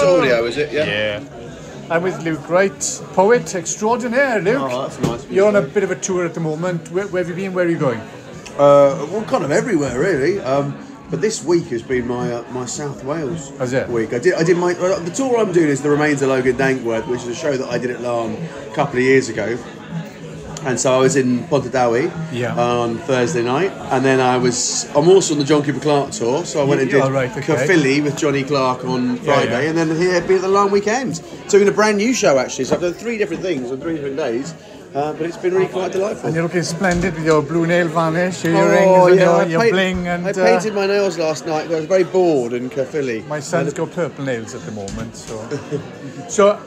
audio, is it? Yeah. Yeah. I'm with Luke Wright, poet extraordinaire. Luke, Oh, that's nice. you're on a bit of a tour at the moment. Where have you been? Where are you going? Well, kind of everywhere, really. But this week has been my South Wales week. I did my the tour I'm doing is The Remains of Logan Dankworth, which is a show that I did at Larne a couple of years ago. And so I was in Pontardawe on Thursday night, and then I'm also on the John Cooper Clarke tour, so I went and did Caerphilly with Johnny Clarke on Friday, and then here be at the Larne weekend. So in a brand new show actually, so I've done 3 different things on 3 different days, but it's been really quite delightful. And you're looking splendid with your blue nail varnish, your earrings, and your bling. And I painted my nails last night because I was very bored in Caerphilly. My son's got purple nails at the moment, so.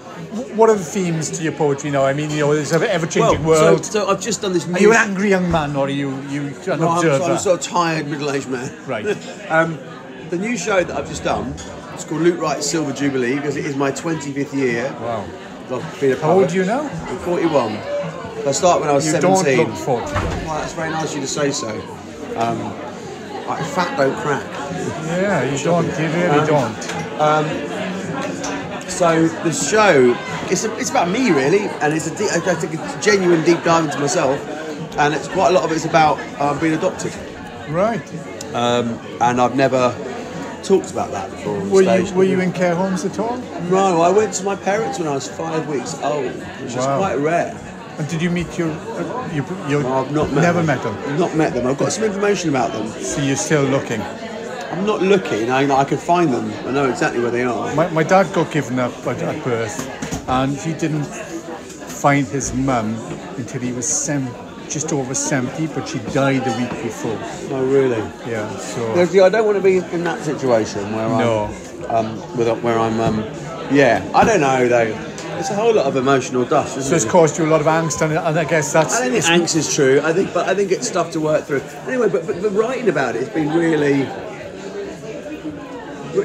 What are the themes to your poetry now? I mean, there's an ever-changing world. So I've just done this. Are you an angry young man, or are you an observer? I'm a sort of tired middle-aged man. Right. The new show that I've just done, it's called Luke Wright's Silver Jubilee, because it is my 25th year. Wow. I've been a poet. How old are you now? I'm 41. I started when I was 17. You don't look 40. Well, that's very nice of you to say so. Like fat don't crack. Yeah, you don't. You really don't. So the show, it's about me really, and I think it's a genuine deep dive into myself, and it's quite a lot of it's about being adopted. Right. And I've never talked about that before on stage. Were you in care homes at all? No, I went to my parents when I was 5 weeks old, which is quite rare. And did you meet your No, I've not met never them. met them? I've not met them. I've got some information about them. So you're still looking? I'm not looking. I can find them. I know exactly where they are. My dad got given up at birth, and he didn't find his mum until he was just over 70, but she died a week before. Oh, really? Yeah. So I don't want to be in that situation where I don't know though. It's a whole lot of emotional dust, isn't it? So it's caused you a lot of angst, and I guess that's. I don't think angst is true. I think it's stuff to work through. Anyway, but writing about it has been really.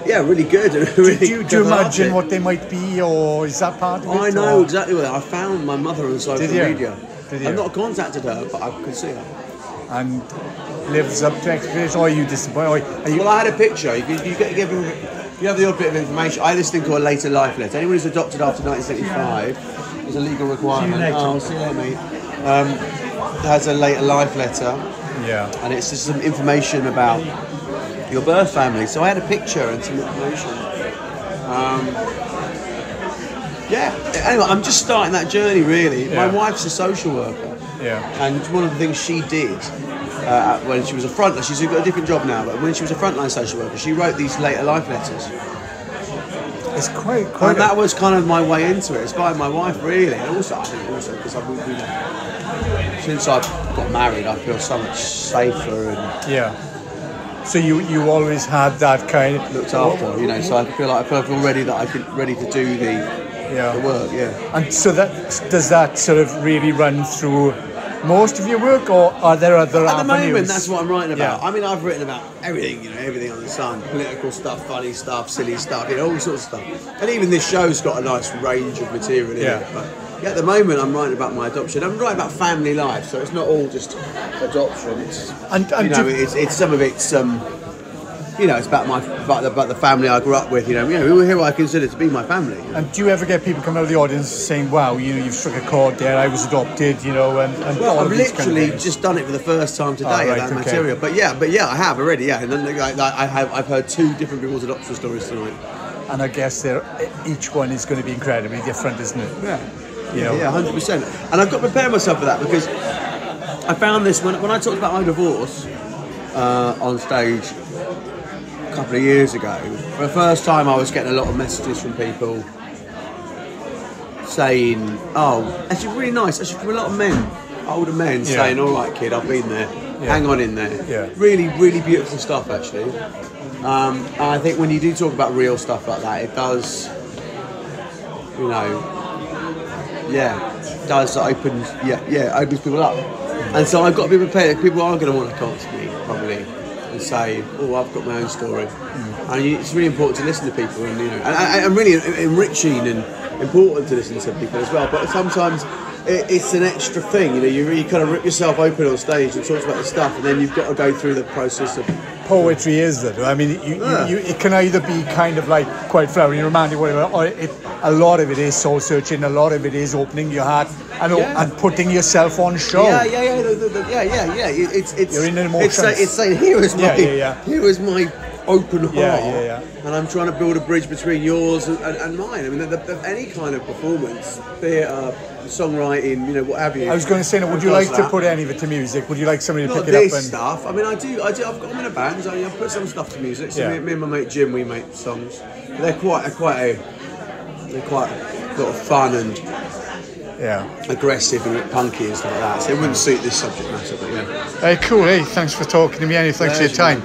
Yeah, really good. Really do you imagine what they might be, or is that part of it? I know exactly what. I found my mother on social media. Did you? I've not contacted her, but I could see her. And lives up to expectations, or are you disappointed? Well, I had a picture. You have the odd bit of information. I had this thing called a later life letter. Anyone who's adopted after 1975 is a legal requirement. See you later, mate. Has a later life letter. Yeah. And it's just some information about your birth family. So I had a picture and some information. Anyway, I'm just starting that journey really. My wife's a social worker. Yeah. And one of the things she did when she was a frontline, she's got a different job now, but when she was a frontline social worker, she wrote these later life letters. It's quite. And that was kind of my way into it. It's by my wife really, and also I think because since I got married, I feel so much safer and. Yeah. So you always had that kind of looked after, so I feel ready to do the work, And so does that sort of really run through most of your work, or are there other avenues? At the moment, that's what I'm writing about. I mean, I've written about everything, everything on the sun, political stuff, funny stuff, silly stuff, all sorts of stuff. And even this show's got a nice range of material in it. But at the moment, I'm writing about my adoption. I'm writing about family life, so it's not all just adoption. It's it's some of it's it's about the family I grew up with. Who I consider to be my family. And do you ever get people coming out of the audience saying, "Wow, you've struck a chord there. I was adopted," and well, I've literally just done it for the first time today. That material, but I have already. And then I've heard 2 different people's adoption stories tonight. And I guess each one is going to be incredibly different, isn't it? Yeah, 100%. And I've got to prepare myself for that because I found this when I talked about my divorce on stage a couple of years ago. For the first time, I was getting a lot of messages from people saying, actually really nice, from a lot of men, older men, saying, "All right, kid, I've been there. Hang on in there." Yeah. Really, really beautiful stuff, actually. And I think when you do talk about real stuff like that, it does, opens people up. And so I've got to be prepared. People are going to want to come to me probably and say, "Oh, I've got my own story." And it's really important to listen to people, and really enriching and important to listen to people as well. But sometimes it's an extra thing. You kind of rip yourself open on stage and talk about this stuff, and then you've got to go through the process of poetry is that. I mean, it can either be kind of like quite flowery, romantic, whatever, or a lot of it is soul searching. A lot of it is opening your heart and putting yourself on show. Yeah. It's you're in emotions. It's saying here is my open heart, and I'm trying to build a bridge between yours and mine. I mean, any kind of performance, theatre, songwriting, what have you. I was going to say, would you like to put any of it to music? Would you like somebody to pick it up? Not this stuff. I mean, I do. I'm in a band, so I put some stuff to music. So me and my mate Jim, we make songs. They're quite sort of fun and aggressive and punky and stuff like that. So it wouldn't suit this subject matter, but yeah. Hey, cool. Hey, thanks for talking to me, and thanks for your time.